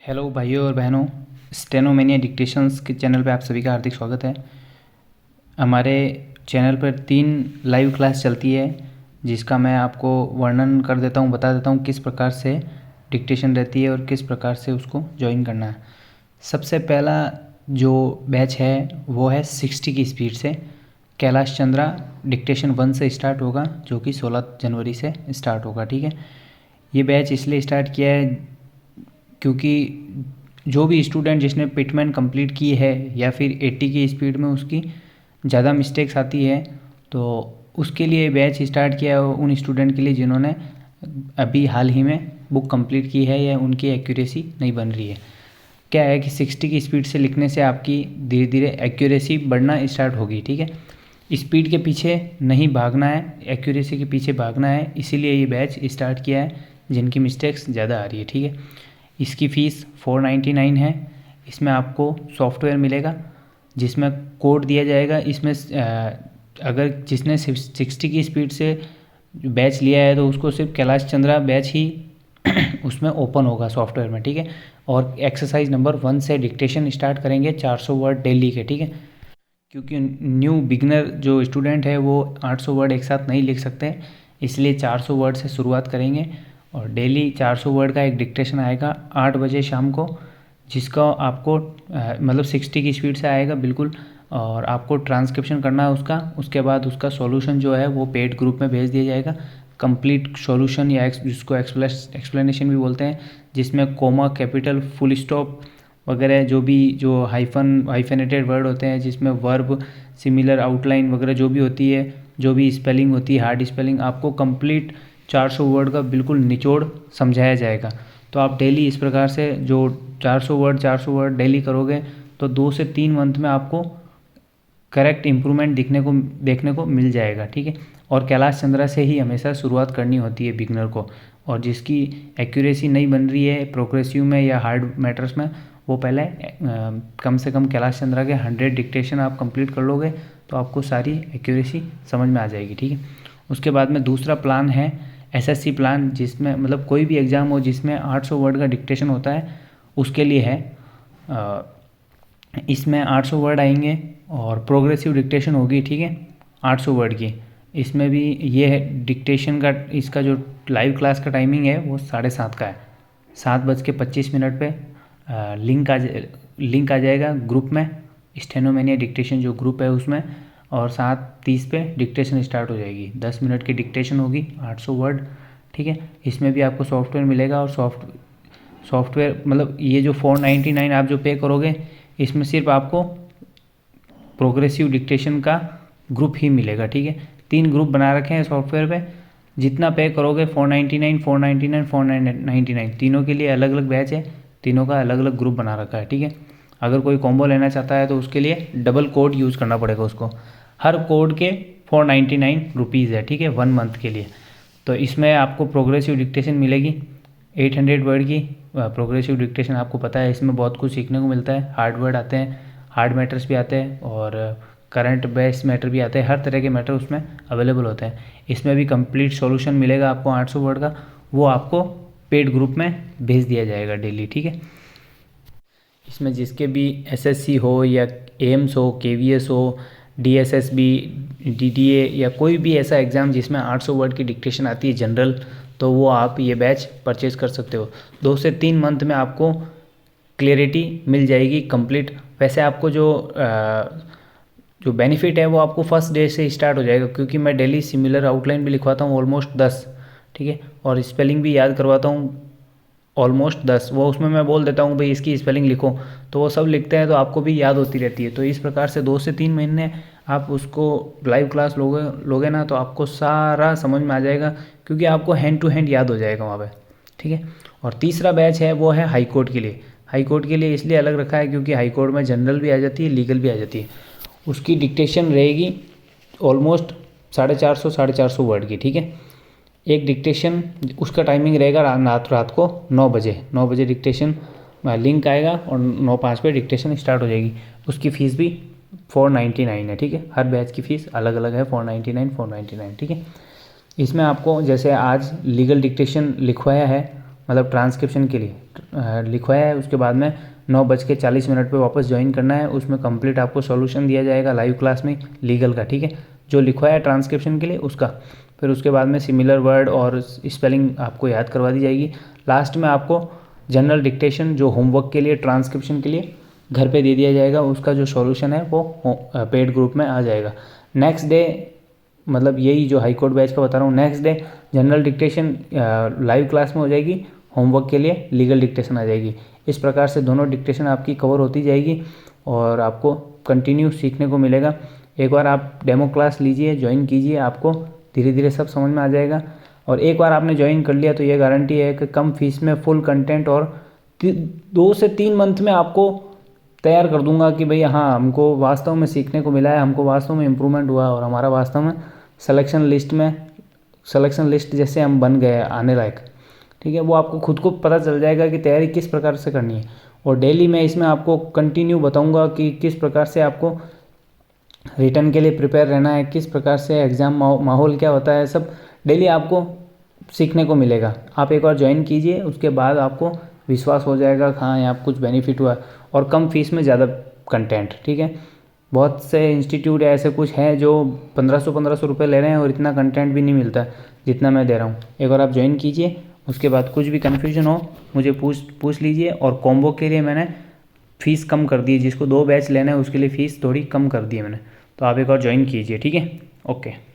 Hello भाइयों और बहनों, स्टेनोमेनिया डिक्टेशंस के चैनल पे आप सभी का हार्दिक स्वागत है। हमारे चैनल पर 3 लाइव क्लास चलती है, जिसका मैं आपको वर्णन कर देता हूँ, बता देता हूँ किस प्रकार से डिक्टेशन रहती है और किस प्रकार से उसको ज्वाइन करना है। सबसे पहला जो बैच है वो है 60 की स्पीड से। कैलाश चंद्रा डिक्टेशन 1 से स्टार्ट होगा, जो कि 16 जनवरी से स्टार्ट होगा। ठीक है, ये बैच इसलिए स्टार्ट किया है क्योंकि जो भी स्टूडेंट जिसने पिटमैन कंप्लीट की है या फिर 80 की स्पीड में उसकी ज़्यादा मिस्टेक्स आती है, तो उसके लिए बैच स्टार्ट किया है उन स्टूडेंट के लिए जिन्होंने अभी हाल ही में बुक कंप्लीट की है या उनकी एक्यूरेसी नहीं बन रही है। क्या है कि 60 की स्पीड से लिखने से आपकी धीरे धीरे एक्यूरेसी बढ़ना स्टार्ट होगी। ठीक है, स्पीड के पीछे नहीं भागना है, एक्यूरेसी के पीछे भागना है, इसीलिए ये बैच स्टार्ट किया है जिनकी मिस्टेक्स ज़्यादा आ रही है। ठीक है, इसकी फ़ीस 499 है। इसमें आपको सॉफ्टवेयर मिलेगा जिसमें कोड दिया जाएगा। इसमें अगर जिसने 60 की स्पीड से बैच लिया है तो उसको सिर्फ कैलाश चंद्रा बैच ही उसमें ओपन होगा सॉफ्टवेयर में। ठीक है, और एक्सरसाइज नंबर 1 से डिक्टेशन स्टार्ट करेंगे 400 वर्ड डेली के। ठीक है, क्योंकि न्यू बिगनर जो स्टूडेंट है वो 800 वर्ड एक साथ नहीं लिख सकते, इसलिए 400 वर्ड से शुरुआत करेंगे और डेली 400 वर्ड का एक डिक्टेशन आएगा 8 बजे शाम को, जिसका आपको मतलब 60 की स्पीड से आएगा बिल्कुल, और आपको ट्रांसक्रिप्शन करना है उसका। उसके बाद उसका सॉल्यूशन जो है वो पेड ग्रुप में भेज दिया जाएगा, कंप्लीट सॉल्यूशन या जिसको एक्सप्लेनेशन भी बोलते हैं, जिसमें कोमा, कैपिटल, फुल स्टॉप वगैरह जो हाइफेनेटेड वर्ड होते हैं, जिसमें वर्ब, सिमिलर, आउटलाइन वगैरह जो भी होती है, जो भी स्पेलिंग होती है, हार्ड स्पेलिंग, आपको कंप्लीट 400 वर्ड का बिल्कुल निचोड़ समझाया जाएगा। तो आप डेली इस प्रकार से जो 400 वर्ड डेली करोगे तो 2 से 3 मंथ में आपको करेक्ट इम्प्रूवमेंट देखने को मिल जाएगा। ठीक है, और कैलाश चंद्रा से ही हमेशा शुरुआत करनी होती है बिगनर को, और जिसकी एक्यूरेसी नहीं बन रही है प्रोग्रेसिव में या हार्ड मैटर्स में, वो पहले कम से कम कैलाश चंद्रा के 100 डिक्टेशन आप कंप्लीट कर लोगे तो आपको सारी एक्यूरेसी समझ में आ जाएगी। ठीक है, उसके बाद में दूसरा प्लान है एसएससी प्लान, जिसमें मतलब कोई भी एग्ज़ाम हो जिसमें 800 वर्ड का डिक्टेशन होता है उसके लिए है। इसमें 800 वर्ड आएंगे और प्रोग्रेसिव डिक्टेशन होगी। ठीक है, 800 वर्ड की। इसमें भी ये है डिक्टेशन का, इसका जो लाइव क्लास का टाइमिंग है वो 7:30 का है। 7:25 पे लिंक आ जाएगा ग्रुप में, स्टेनोमेनिया डिक्टेशन जो ग्रुप है उसमें, और 7:30 पे डिक्टेशन स्टार्ट हो जाएगी। 10 मिनट की डिक्टेशन होगी, 800 वर्ड। ठीक है, इसमें भी आपको सॉफ्टवेयर मिलेगा, और सॉफ्टवेयर मतलब ये जो 499 आप जो पे करोगे, इसमें सिर्फ आपको प्रोग्रेसिव डिक्टेशन का ग्रुप ही मिलेगा। ठीक है, 3 ग्रुप बना रखे हैं सॉफ्टवेयर पे। जितना पे करोगे 499, 499, 499, तीनों के लिए अलग अलग बैच है, तीनों का अलग अलग ग्रुप बना रखा है। ठीक है, अगर कोई कॉम्बो लेना चाहता है तो उसके लिए डबल कोड यूज़ करना पड़ेगा उसको। हर कोड के 499 रुपीज़ है। ठीक है, 1 मंथ के लिए। तो इसमें आपको प्रोग्रेसिव डिक्टेशन मिलेगी 800 वर्ड की। प्रोग्रेसिव डिक्टेशन आपको पता है इसमें बहुत कुछ सीखने को मिलता है, हार्ड वर्ड आते हैं, हार्ड मैटर्स भी आते हैं, और करंट बेस मैटर भी आते हैं, हर तरह के मैटर उसमें अवेलेबल होते हैं। इसमें भी कंप्लीट सॉल्यूशन मिलेगा आपको 800 वर्ड का, वो आपको पेड ग्रुप में भेज दिया जाएगा डेली। ठीक है, इसमें जिसके भी एसएससी हो या एम्स हो, केवीएस हो, डीएसएसबी, डीडीए या कोई भी ऐसा एग्ज़ाम जिसमें 800 वर्ड की डिक्टेशन आती है जनरल, तो वो आप ये बैच परचेज़ कर सकते हो। 2 से 3 मंथ में आपको क्लियरिटी मिल जाएगी कंप्लीट। वैसे आपको जो बेनिफिट है वो आपको फर्स्ट डे से स्टार्ट हो जाएगा, क्योंकि मैं डेली सिमिलर आउटलाइन भी लिखवाता हूँ ऑलमोस्ट 10। ठीक है, और स्पेलिंग भी याद करवाता हूँ ऑलमोस्ट 10। वो उसमें मैं बोल देता हूँ भाई इसकी स्पेलिंग लिखो, तो वो सब लिखते हैं, तो आपको भी याद होती रहती है। तो इस प्रकार से 2 से 3 महीने आप उसको लाइव क्लास लोगे ना, तो आपको सारा समझ में आ जाएगा, क्योंकि आपको हैंड टू हैंड याद हो जाएगा वहाँ पे। ठीक है, और तीसरा बैच है वो है हाई कोर्ट के लिए। हाई कोर्ट के लिए इसलिए अलग रखा है क्योंकि हाई कोर्ट में जनरल भी आ जाती है, लीगल भी आ जाती है। उसकी डिक्टेशन रहेगी ऑलमोस्ट 450 वर्ड की। ठीक है, एक डिक्टेशन उसका टाइमिंग रहेगा रात को 9 बजे डिक्टेशन लिंक आएगा, और 9:05 पे डिक्टेशन स्टार्ट हो जाएगी। उसकी फ़ीस भी 499 है। ठीक है, हर बैच की फ़ीस अलग अलग है, 499। ठीक है, इसमें आपको जैसे आज लीगल डिक्टेशन लिखवाया है मतलब ट्रांसक्रिप्शन के लिए लिखवाया है। उसके बाद में 9:40 पे वापस ज्वाइन करना है। उसमें कंप्लीट आपको सॉल्यूशन दिया जाएगा लाइव क्लास में लीगल का, ठीक है, जो लिखवाया है ट्रांसक्रिप्शन के लिए उसका। फिर उसके बाद में सिमिलर वर्ड और स्पेलिंग आपको याद करवा दी जाएगी। लास्ट में आपको जनरल डिक्टेशन जो होमवर्क के लिए ट्रांसक्रिप्शन के लिए घर पे दे दिया जाएगा, उसका जो सॉल्यूशन है वो पेड ग्रुप में आ जाएगा। नेक्स्ट डे, मतलब यही जो हाई कोर्ट बैच का बता रहा हूँ, next day general dictation live class में हो जाएगी, होमवर्क के लिए लीगल डिक्टेशन आ जाएगी। इस प्रकार से दोनों डिक्टेशन आपकी कवर होती जाएगी और आपको कंटिन्यू सीखने को मिलेगा। एक बार आप डेमो क्लास लीजिए, ज्वाइन कीजिए, आपको धीरे धीरे सब समझ में आ जाएगा। और एक बार आपने ज्वाइन कर लिया तो ये गारंटी है कि कम फीस में फुल कंटेंट और 2 से 3 मंथ में आपको तैयार कर दूंगा कि भाई हाँ, हमको वास्तव में सीखने को मिला है, हमको वास्तव में इम्प्रूवमेंट हुआ और हमारा वास्तव में सिलेक्शन लिस्ट जैसे हम बन गए आने लायक, ठीक है। वो आपको खुद को पता चल जाएगा कि तैयारी किस प्रकार से करनी है। और डेली मैं इसमें आपको कंटिन्यू बताऊंगा कि किस प्रकार से आपको रिटर्न के लिए प्रिपेयर रहना है, किस प्रकार से एग्ज़ाम माहौल क्या होता है, सब डेली आपको सीखने को मिलेगा। आप एक बार ज्वाइन कीजिए, उसके बाद आपको विश्वास हो जाएगा हाँ यहाँ कुछ बेनिफिट हुआ। और कम फीस में ज़्यादा कंटेंट, ठीक है। बहुत से इंस्टीट्यूट ऐसे कुछ हैं जो 1500 रुपये ले रहे हैं और इतना कंटेंट भी नहीं मिलता जितना मैं दे रहा हूँ। एक बार आप ज्वाइन कीजिए, उसके बाद कुछ भी कन्फ्यूजन हो मुझे पूछ लीजिए। और कॉम्बो के लिए मैंने फ़ीस कम कर दी है, जिसको 2 बैच लेना है उसके लिए फ़ीस थोड़ी कम कर दी है मैंने, तो आप एक बार ज्वाइन कीजिए, ठीक है। ओके।